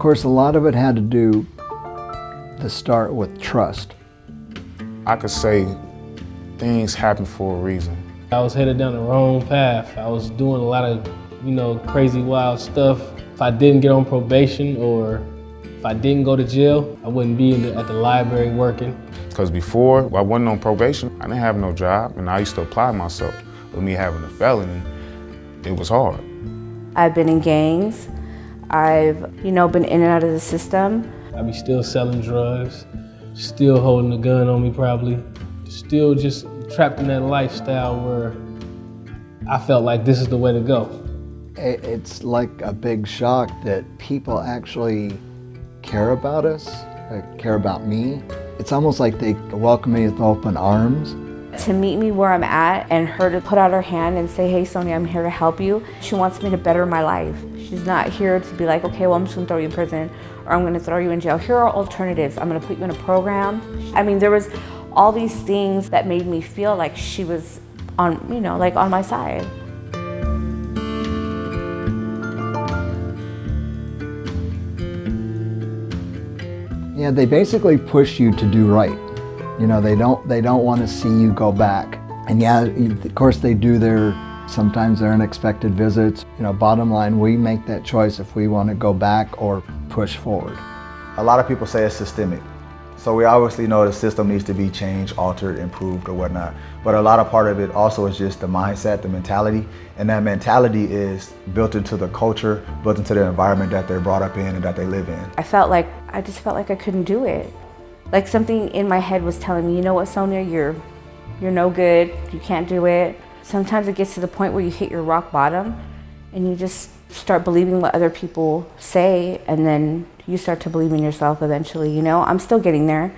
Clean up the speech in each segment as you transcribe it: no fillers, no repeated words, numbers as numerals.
course, a lot of it had to do to start with trust. I could say things happen for a reason. I was headed down the wrong path. I was doing a lot of, crazy, wild stuff. If I didn't get on probation or if I didn't go to jail, I wouldn't be at the library working. Because before I wasn't on probation, I didn't have no job, and I used to apply myself. With me having a felony, it was hard. I've been in gangs. I've, been in and out of the system. I be still selling drugs, still holding a gun on me probably, still just trapped in that lifestyle where I felt like this is the way to go. It's like a big shock that people actually care about us, care about me. It's almost like they welcome me with open arms. To meet me where I'm at and her to put out her hand and say, hey Sonia, I'm here to help you. She wants me to better my life. She's not here to be like, okay, well I'm just gonna throw you in prison or I'm gonna throw you in jail. Here are alternatives. I'm gonna put you in a program. I mean, there was all these things that made me feel like she was on, on my side. Yeah, they basically push you to do right. They don't want to see you go back. And yeah, of course they do sometimes their unexpected visits. Bottom line, we make that choice if we want to go back or push forward. A lot of people say it's systemic. So we obviously know the system needs to be changed, altered, improved, or whatnot. But a lot of part of it also is just the mindset, the mentality. And that mentality is built into the culture, built into the environment that they're brought up in and that they live in. I just felt like I couldn't do it. Like something in my head was telling me, you know what, Sonia, you're no good, you can't do it. Sometimes it gets to the point where you hit your rock bottom and you just start believing what other people say, and then you start to believe in yourself eventually, I'm still getting there.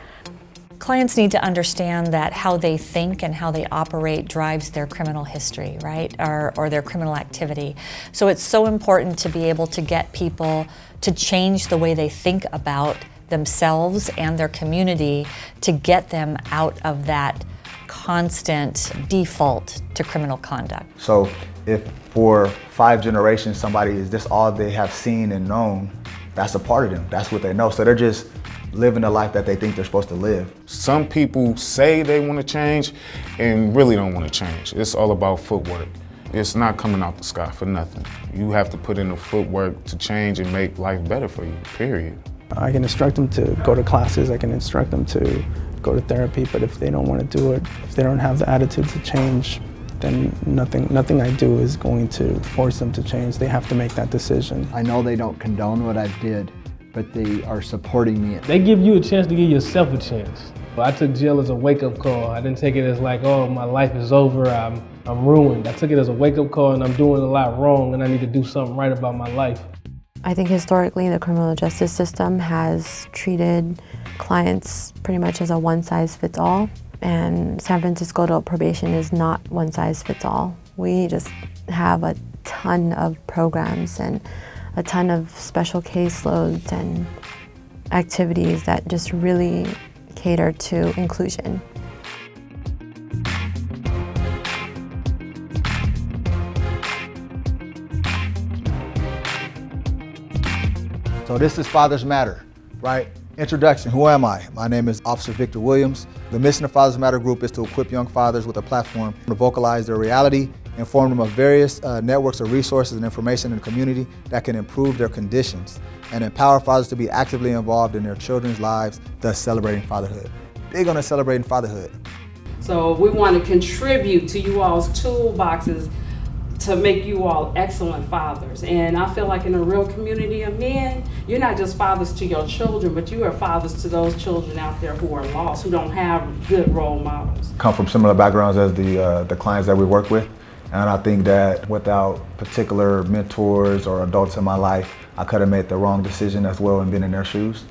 Clients need to understand that how they think and how they operate drives their criminal history, right? Or their criminal activity. So it's so important to be able to get people to change the way they think about themselves and their community to get them out of that constant default to criminal conduct. So if for 5 generations somebody is this all they have seen and known, that's a part of them. That's what they know. So they're just living the life that they think they're supposed to live. Some people say they want to change and really don't want to change. It's all about footwork. It's not coming out the sky for nothing. You have to put in the footwork to change and make life better for you, period. I can instruct them to go to classes, I can instruct them to go to therapy, but if they don't want to do it, if they don't have the attitude to change, then nothing I do is going to force them to change. They have to make that decision. I know they don't condone what I did, but they are supporting me. They give you a chance to give yourself a chance. I took jail as a wake-up call. I didn't take it as like, oh, my life is over, I'm ruined. I took it as a wake-up call and I'm doing a lot wrong and I need to do something right about my life. I think historically the criminal justice system has treated clients pretty much as a one-size-fits-all, and San Francisco adult probation is not one-size-fits-all. We just have a ton of programs and a ton of special caseloads and activities that just really cater to inclusion. So this is Fathers Matter, right? Introduction, who am I? My name is Officer Victor Williams. The mission of Fathers Matter Group is to equip young fathers with a platform to vocalize their reality, inform them of various networks of resources and information in the community that can improve their conditions, and empower fathers to be actively involved in their children's lives, thus celebrating fatherhood. Big on celebrating fatherhood. So we want to contribute to you all's toolboxes to make you all excellent fathers. And I feel like in a real community of men, you're not just fathers to your children, but you are fathers to those children out there who are lost, who don't have good role models. Come from similar backgrounds as the clients that we work with. And I think that without particular mentors or adults in my life, I could have made the wrong decision as well and been in their shoes.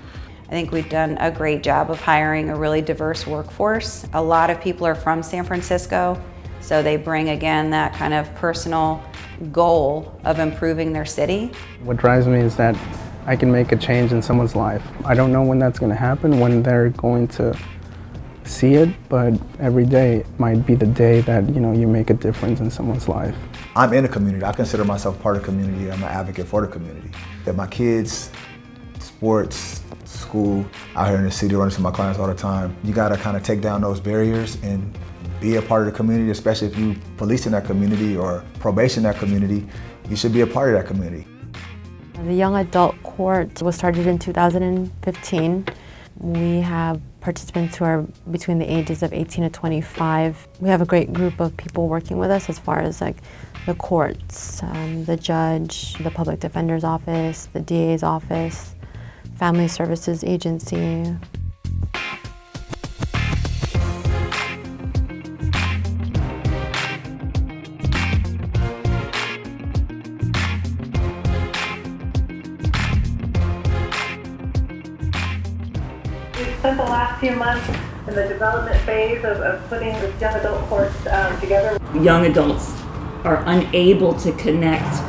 I think we've done a great job of hiring a really diverse workforce. A lot of people are from San Francisco, so they bring, again, that kind of personal goal of improving their city. What drives me is that I can make a change in someone's life. I don't know when that's going to happen, when they're going to see it, but every day might be the day that you make a difference in someone's life. I'm in a community. I consider myself part of the community. I'm an advocate for the community. That my kids sports, school, out here in the city, running to my clients all the time. You gotta kind of take down those barriers and be a part of the community, especially if you police in that community or probation in that community, you should be a part of that community. The Young Adult Court was started in 2015. We have participants who are between the ages of 18 to 25. We have a great group of people working with us as far as like the courts, the judge, the public defender's office, the DA's office, family services agency. We've spent the last few months in the development phase of putting the young adult courts together. Young adults are unable to connect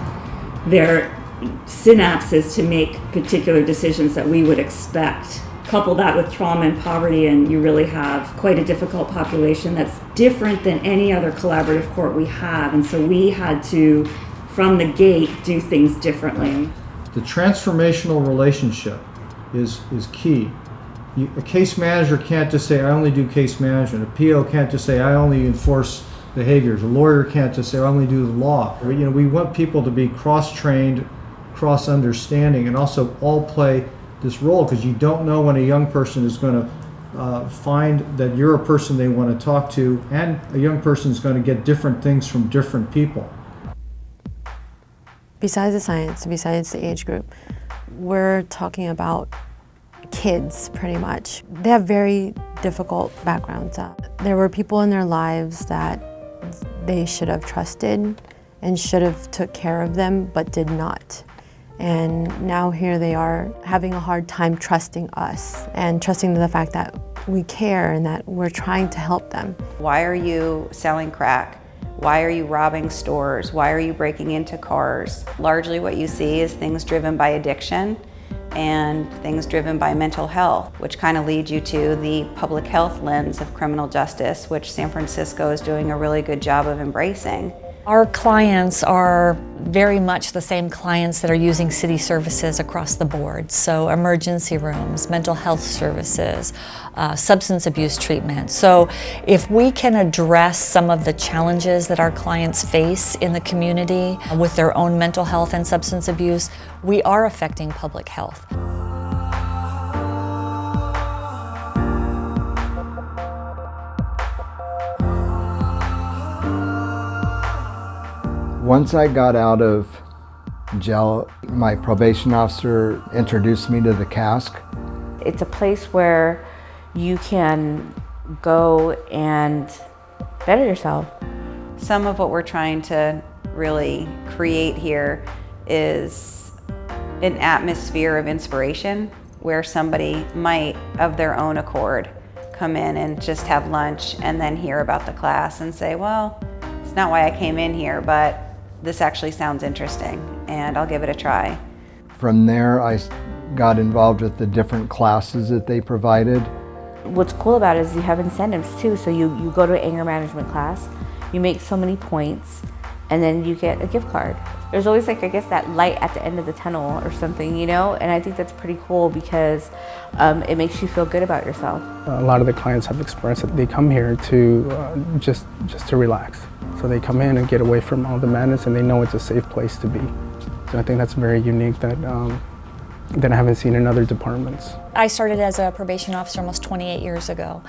their synapses to make particular decisions that we would expect. Couple that with trauma and poverty, and you really have quite a difficult population that's different than any other collaborative court we have. And so we had to, from the gate, do things differently. The transformational relationship is key. A case manager can't just say, I only do case management. A PO can't just say, I only enforce behaviors. A lawyer can't just say, I only do the law. We want people to be cross-trained, cross-understanding, and also all play this role, because you don't know when a young person is going to find that you're a person they want to talk to, and a young person is going to get different things from different people. Besides the science, besides the age group, we're talking about kids pretty much. They have very difficult backgrounds. There were people in their lives that they should have trusted and should have took care of them, but did not. And now here they are having a hard time trusting us and trusting the fact that we care and that we're trying to help them. Why are you selling crack? Why are you robbing stores? Why are you breaking into cars? Largely what you see is things driven by addiction and things driven by mental health, which kind of leads you to the public health lens of criminal justice, which San Francisco is doing a really good job of embracing. Our clients are very much the same clients that are using city services across the board. So emergency rooms, mental health services, substance abuse treatment. So if we can address some of the challenges that our clients face in the community with their own mental health and substance abuse, we are affecting public health. Once I got out of jail, my probation officer introduced me to the Cask. It's a place where you can go and better yourself. Some of what we're trying to really create here is an atmosphere of inspiration where somebody might, of their own accord, come in and just have lunch and then hear about the class and say, well, it's not why I came in here, but this actually sounds interesting and I'll give it a try. From there, I got involved with the different classes that they provided. What's cool about it is you have incentives too. So you go to an anger management class, you make so many points, and then you get a gift card. There's always like, I guess, that light at the end of the tunnel or something, you know? And I think that's pretty cool because it makes you feel good about yourself. A lot of the clients have expressed that they come here to just to relax. So they come in and get away from all the madness, and they know it's a safe place to be. So I think that's very unique that I haven't seen in other departments. I started as a probation officer almost 28 years ago,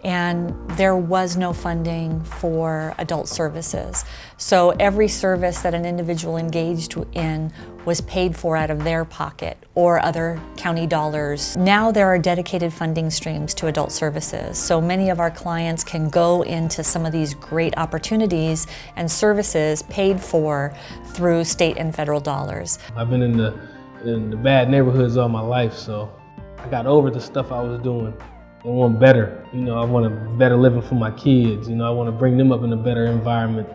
and there was no funding for adult services. So every service that an individual engaged in was paid for out of their pocket or other county dollars. Now there are dedicated funding streams to adult services. So many of our clients can go into some of these great opportunities and services paid for through state and federal dollars. I've been in the bad neighborhoods all my life, so I got over the stuff I was doing. I want better, you know, I want a better living for my kids, you know, I want to bring them up in a better environment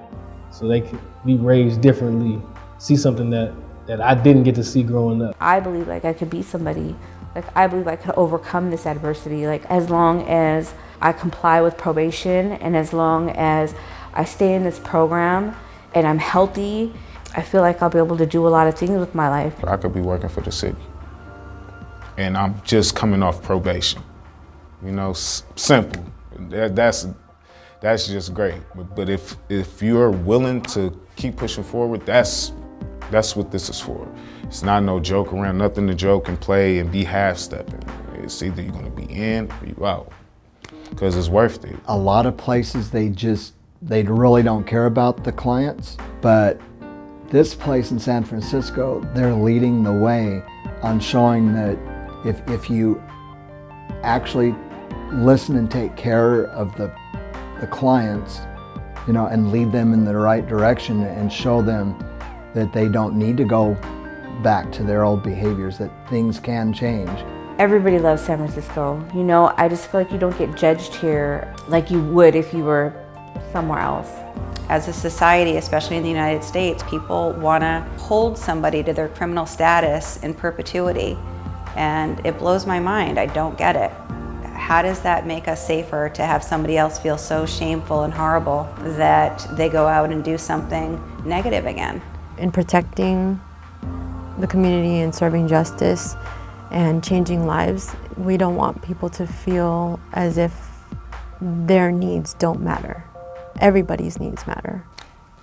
so they can be raised differently, see something that I didn't get to see growing up. I believe like I could be somebody, like I believe I could overcome this adversity, like as long as I comply with probation and as long as I stay in this program and I'm healthy, I feel like I'll be able to do a lot of things with my life. I could be working for the city and I'm just coming off probation. You know, simple. That's just great. But if you're willing to keep pushing forward, that's what this is for. It's not no joke around, nothing to joke and play and be half-stepping. It's either you're gonna be in or you out, because it's worth it. A lot of places, they really don't care about the clients, but this place in San Francisco, they're leading the way on showing that if you actually listen and take care of the clients, you know, and lead them in the right direction and show them that they don't need to go back to their old behaviors, that things can change. Everybody loves San Francisco. You know, I just feel like you don't get judged here like you would if you were somewhere else. As a society, especially in the United States, people want to hold somebody to their criminal status in perpetuity. And it blows my mind. I don't get it. How does that make us safer to have somebody else feel so shameful and horrible that they go out and do something negative again? In protecting the community and serving justice and changing lives, we don't want people to feel as if their needs don't matter. Everybody's needs matter.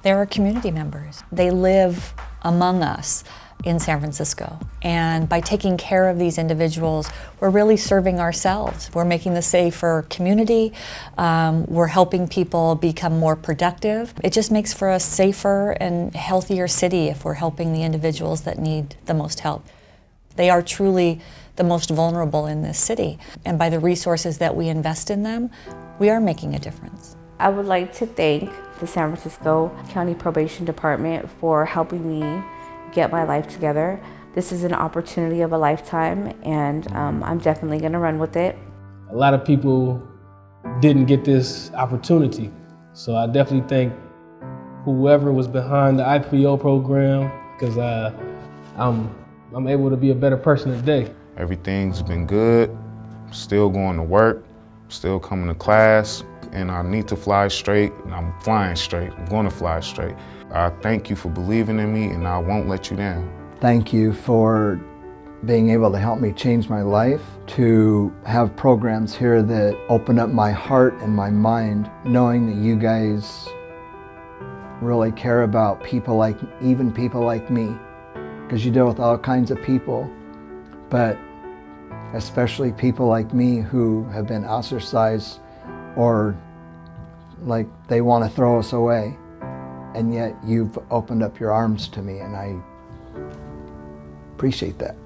There are community members. They live among us in San Francisco. And by taking care of these individuals, we're really serving ourselves. We're making the safer community. We're helping people become more productive. It just makes for a safer and healthier city if we're helping the individuals that need the most help. They are truly the most vulnerable in this city. And by the resources that we invest in them, we are making a difference. I would like to thank the San Francisco County Probation Department for helping me get my life together. This is an opportunity of a lifetime, and I'm definitely gonna run with it. A lot of people didn't get this opportunity, so I definitely thank whoever was behind the IPO program, because I'm able to be a better person today. Everything's been good, still going to work, still coming to class, and I need to fly straight, and I'm flying straight. I'm going to fly straight. I thank you for believing in me, and I won't let you down. Thank you for being able to help me change my life, to have programs here that open up my heart and my mind, knowing that you guys really care about people like, even people like me, because you deal with all kinds of people, but especially people like me who have been ostracized or like they want to throw us away. And yet you've opened up your arms to me, and I appreciate that.